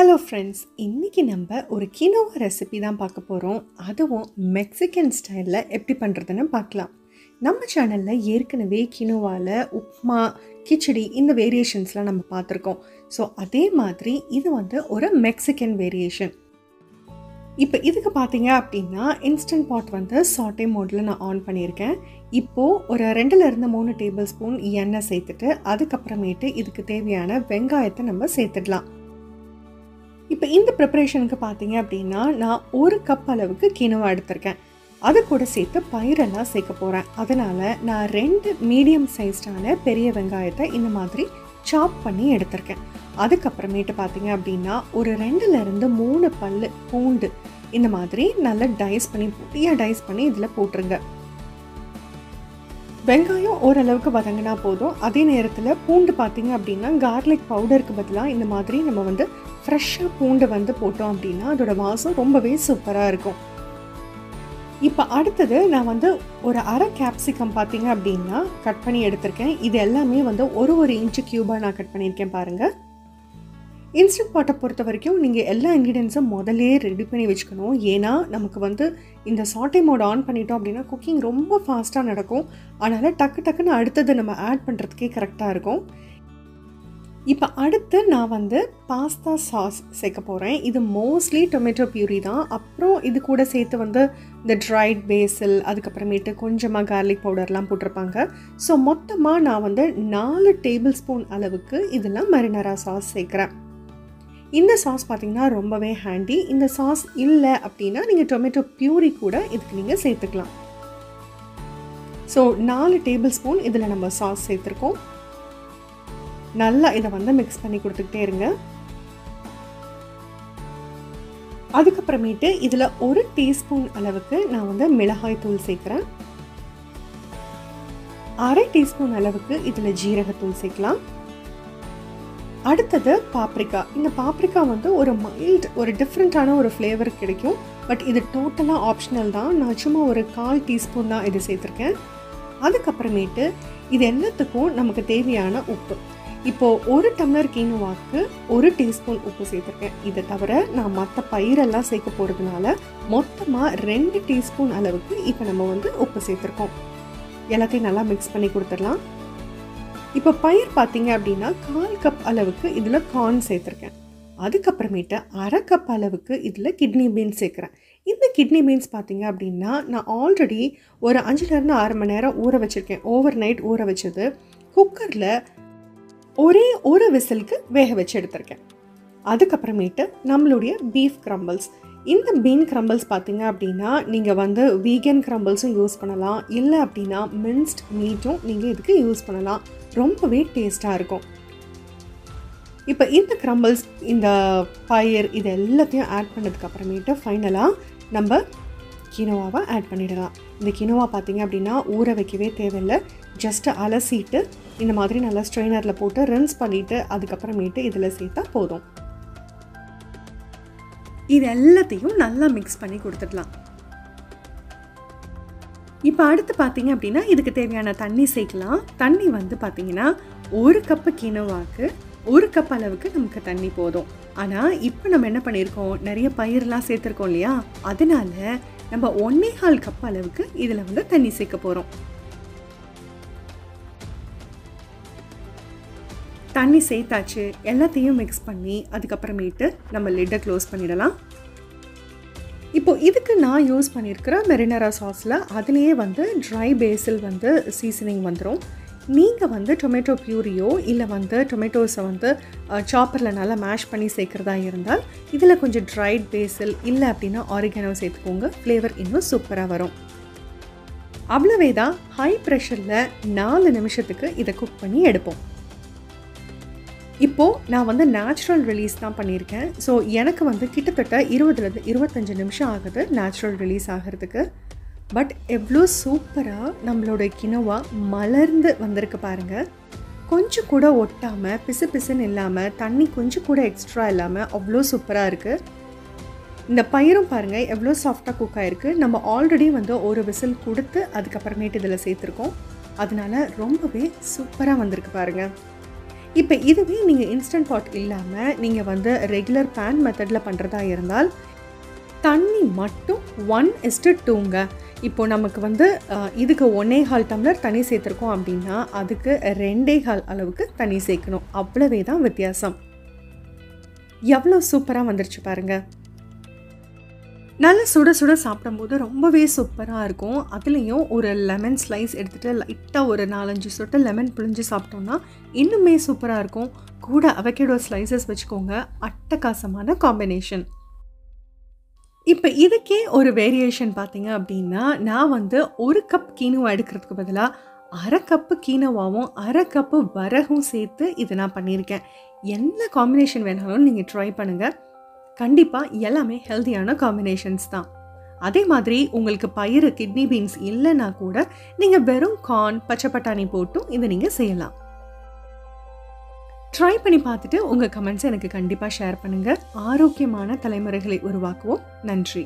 Hello friends, இன்றைக்கி நம்ம ஒரு கினோவா ரெசிபி தான் பார்க்க போகிறோம். அதுவும் மெக்சிகன் ஸ்டைலில் எப்படி பண்ணுறதுன்னு பார்க்கலாம். நம்ம சேனலில் ஏற்கனவே கினோவாவில் உப்மா, கிச்சடி இந்த வேரியேஷன்ஸ்லாம் நம்ம பார்த்துருக்கோம். ஸோ அதே மாதிரி இது ஒரு மெக்சிகன் வேரியேஷன். இப்போ இதுக்கு பார்த்தீங்க அப்படின்னா இன்ஸ்டன்ட் பாட் சாட்டே மோடில் நான் ஆன் பண்ணியிருக்கேன். இப்போது ஒரு 2-3 டேபிள் ஸ்பூன் எண்ணெய் சேர்த்துட்டு அதுக்கப்புறமேட்டு இதுக்கு தேவையான வெங்காயத்தை நம்ம சேர்த்துடலாம். இப்போ இந்த ப்ரிப்பரேஷனுக்கு பார்த்தீங்க அப்படின்னா நான் 1 கப் அளவுக்கு கினோவா எடுத்திருக்கேன். அது கூட சேர்த்து பயிரெல்லாம் சேர்க்க போகிறேன். அதனால் நான் 2 மீடியம் சைஸ்டான பெரிய வெங்காயத்தை இந்த மாதிரி சாப் பண்ணி எடுத்திருக்கேன். அதுக்கப்புறமேட்டு பார்த்தீங்க அப்படின்னா ஒரு 2-3 பல் பூண்டு இந்த மாதிரி நல்லா டைஸ் பண்ணி பொடியாக டைஸ் பண்ணி இதில் போட்டுருங்க. வெங்காயம் ஓரளவுக்கு வதங்கினா போதும். அதே நேரத்தில் பூண்டு பார்த்தீங்க அப்படின்னா கார்லிக் பவுடருக்கு பதிலாக இந்த மாதிரி நம்ம ஃப்ரெஷ்ஷாக பூண்டு போட்டோம் அப்படின்னா அதோட வாசம் ரொம்பவே சூப்பராக இருக்கும். இப்போ அடுத்தது நான் ஒரு அரை கேப்சிகம் பார்த்தீங்க அப்படின்னா கட் பண்ணி எடுத்திருக்கேன். இது எல்லாமே 1 இன்ச்சு க்யூபாக நான் கட் பண்ணியிருக்கேன் பாருங்கள். இன்ஸ்டன்ட் பாட்டை பொறுத்த வரைக்கும் நீங்கள் எல்லா இன்க்ரீடியன்ஸும் முதலே ரெடி பண்ணி வச்சுக்கணும். ஏன்னா நமக்கு இந்த சாட்டே மோட் ஆன் பண்ணிட்டோம் அப்படின்னா குக்கிங் ரொம்ப ஃபாஸ்ட்டாக நடக்கும். அதனால் டக்குன்னு அடுத்தது நம்ம ஆட் பண்ணுறதுக்கே கரெக்டாக இருக்கும். இப்போ அடுத்து நான் பாஸ்தா சாஸ் சேர்க்க போகிறேன். இது மோஸ்ட்லி டொமேட்டோ பியூரி தான். அப்புறம் இது கூட சேர்த்து இந்த ட்ரைட் பேசில், அதுக்கப்புறமேட்டு கொஞ்சமாக கார்லிக் பவுடர்லாம் போட்டிருப்பாங்க. ஸோ மொத்தமாக நான் 4 டேபிள் ஸ்பூன் அளவுக்கு இதெல்லாம் மரினரா சாஸ் சேர்க்குறேன். இந்த சாஸ் பார்த்திங்கன்னா ரொம்பவே ஹேண்டி. இந்த சாஸ் இல்லை அப்படின்னா நீங்கள் டொமேட்டோ பியூரி கூட இதுக்கு நீங்கள் சேர்த்துக்கலாம். ஸோ 4 டேபிள் ஸ்பூன் இதில் நம்ம சாஸ் சேர்த்துருக்கோம். நல்லா இதை மிக்ஸ் பண்ணி கொடுத்துக்கிட்டே இருங்க. அதுக்கப்புறமேட்டு இதில் 1 டீஸ்பூன் அளவுக்கு நான் மிளகாய் தூள் சேர்க்குறேன். 1/2 டீஸ்பூன் அளவுக்கு இதில் ஜீரகத்தூள் சேர்க்கலாம். அடுத்தது பாப்ரிக்கா. இந்த பாப்ரிக்கா ஒரு மைல்ட், ஒரு டிஃப்ரெண்ட்டான ஒரு ஃப்ளேவர் கிடைக்கும். பட் இது டோட்டலாக ஆப்ஷனல் தான். நான் சும்மா ஒரு 1/4 டீஸ்பூன் தான் இது சேர்த்துருக்கேன். அதுக்கப்புறமேட்டு இது எல்லாத்துக்கும் நமக்கு தேவையான உப்பு. இப்போது 1 டம்ளர் கினோவாக்கு 1 டீஸ்பூன் உப்பு சேர்த்துருக்கேன். இதை தவிர நான் மற்ற பயிரெல்லாம் சேர்க்க போகிறதுனால மொத்தமாக 2 டீஸ்பூன் அளவுக்கு இப்போ நம்ம உப்பு சேர்த்துருக்கோம். எல்லாத்தையும் நல்லா மிக்ஸ் பண்ணி கொடுத்துடலாம். இப்போ பயிர் பார்த்தீங்க அப்படின்னா 1/4 கப் அளவுக்கு இதில் கார்ன் சேர்த்துருக்கேன். அதுக்கப்புறமேட்டு 1/2 கப் அளவுக்கு இதில் கிட்னி பீன்ஸ் சேர்க்குறேன். இந்த கிட்னி பீன்ஸ் பார்த்தீங்க அப்படின்னா நான் ஆல்ரெடி ஒரு 5-6 மணி நேரம் ஊற வச்சுருக்கேன். ஓவர் நைட் ஊற வச்சது குக்கரில் ஒரே ஒரு விசிலுக்கு வேக வச்சு எடுத்திருக்கேன். அதுக்கப்புறமேட்டு நம்மளுடைய பீஃப் கிரம்பிள்ஸ். இந்த பீன் கிரம்பிள்ஸ் பார்த்தீங்க அப்படின்னா நீங்கள் வீகன் கிரம்பிள்ஸும் யூஸ் பண்ணலாம், இல்லை அப்படின்னா மின்ஸ்ட் மீட்டும் நீங்கள் இதுக்கு யூஸ் பண்ணலாம். ரொம்பவே டேஸ்ட்டாக இருக்கும். இப்போ இந்த கிரம்பிள்ஸ், இந்த பயிர், இது எல்லாத்தையும் ஆட் பண்ணதுக்கப்புறமேட்டு ஃபைனலாக நம்ம கினோவாவை ஆட் பண்ணிடலாம். இந்த கினோவா பார்த்தீங்க அப்படின்னா ஊற வைக்கவே தேவையில்லை. ஜஸ்ட்டு அலசிட்டு இந்த மாதிரி நல்லா ஸ்ட்ரெயினரில் போட்டு ரின்ஸ் பண்ணிவிட்டு அதுக்கப்புறமேட்டு இதில் சேர்த்தா போதும். இது எல்லாத்தையும் நல்லா மிக்ஸ் பண்ணி கொடுத்துடலாம். இப்போ அடுத்து பார்த்தீங்க அப்படின்னா இதுக்கு தேவையான தண்ணி சேர்க்கலாம். தண்ணி பார்த்தீங்கன்னா 1 கப்பு கினோவாக்கு 1 கப் அளவுக்கு நமக்கு தண்ணி போதும். ஆனால் இப்போ நம்ம என்ன பண்ணியிருக்கோம், நிறைய பயிரெலாம் சேர்த்துருக்கோம் இல்லையா, அதனால நம்ம 1.25 கப் அளவுக்கு இதில் தண்ணி சேர்க்க போகிறோம். தண்ணி சேர்த்தாச்சு. எல்லாத்தையும் மிக்ஸ் பண்ணி அதுக்கப்புறமேட்டு நம்ம லிட்டை க்ளோஸ் பண்ணிடலாம். இப்போது இதுக்கு நான் யூஸ் பண்ணியிருக்கிற மெரினரா சாஸில் அதுலேயே ட்ரை பேசில் சீசனிங் வந்துடும். நீங்கள் டொமேட்டோ பியூரியோ இல்லை டொமேட்டோஸை சாப்பரில் நல்லா மேஷ் பண்ணி சேர்க்குறதா இருந்தால் இதில் கொஞ்சம் ட்ரைட் பேசில் இல்லை அப்படின்னா ஆரிகனோ சேர்த்துக்கோங்க. ஃப்ளேவர் இன்னும் சூப்பராக வரும். அவ்வளவே தான். ஹை ப்ரெஷரில் 4 நிமிஷத்துக்கு இதை குக் பண்ணி எடுப்போம். இப்போது நான் நேச்சுரல் ரிலீஸ் தான் பண்ணியிருக்கேன். ஸோ எனக்கு கிட்டத்தட்ட 20-25 நிமிஷம் ஆகுது நேச்சுரல் ரிலீஸ் ஆகிறதுக்கு. பட் எவ்வளோ சூப்பராக நம்மளோட கினோவா மலர்ந்து வந்திருக்கு பாருங்கள். கொஞ்சம் கூட ஒட்டாமல், பிசுன்னு இல்லாமல், தண்ணி கொஞ்சம் கூட எக்ஸ்ட்ரா இல்லாமல் அவ்வளோ சூப்பராக இருக்குது. இந்த பயிரும் பாருங்கள் எவ்வளோ சாஃப்டாக குக் ஆகிருக்கு. நம்ம ஆல்ரெடி ஒரு விசில் கொடுத்து அதுக்கப்புறமேட்டு இதில் சேர்த்துருக்கோம். அதனால ரொம்பவே சூப்பராக வந்திருக்கு பாருங்கள். இப்போ இதுவே நீங்கள் இன்ஸ்டன்ட் பாட் இல்லாமல் நீங்கள் வந்து ரெகுலர் பேன் மெத்தடில் பண்ணுறதா இருந்தால் தண்ணி மட்டும் 1:2ங்க. இப்போது நமக்கு வந்து இதுக்கு 1.25 டம்ளர் தண்ணி சேர்த்துருக்கோம் அப்படின்னா அதுக்கு 2.25 அளவுக்கு தண்ணி சேர்க்கணும். அவ்வளவே தான் வித்தியாசம். எவ்வளோ சூப்பராக வந்துருச்சு பாருங்கள். நல்லா சுட சுட சாப்பிடும்போது ரொம்பவே சூப்பராக இருக்கும். அதுலேயும் ஒரு லெமன் ஸ்லைஸ் எடுத்துகிட்டு லைட்டாக ஒரு 4-5 சொட்டு லெமன் பிழிஞ்சு சாப்பிட்டோம்னா இன்னுமே சூப்பராக இருக்கும். கூட அவகேடோ ஸ்லைசஸ் வச்சுக்கோங்க. அட்டகாசமான காம்பினேஷன். இப்போ இதுக்கே ஒரு வேரியேஷன் பார்த்தீங்க அப்படின்னா, நான் வந்து 1 கப் கீனோவா எடுக்கிறதுக்கு பதிலாக 1/2 கப்பு கீனோவாவும் 1/2 கப்பு வரகும் சேர்த்து இதை நான் பண்ணியிருக்கேன். என்ன காம்பினேஷன் வேணாலும் நீங்கள் ட்ரை பண்ணுங்கள். கண்டிப்பாக எல்லாமே ஹெல்த்தியான காம்பினேஷன்ஸ் தான். அதே மாதிரி உங்களுக்கு பயிறு கிட்னி பீன்ஸ் இல்லைன்னா கூட நீங்கள் வெறும் கார்ன், பச்சை பட்டாணி போட்டும் இதை நீங்கள் செய்யலாம். ட்ரை பண்ணி பார்த்துட்டு உங்கள் கமெண்ட்ஸை எனக்கு கண்டிப்பாக ஷேர் பண்ணுங்கள். ஆரோக்கியமான தலைமுறைகளை உருவாக்குவோம். நன்றி.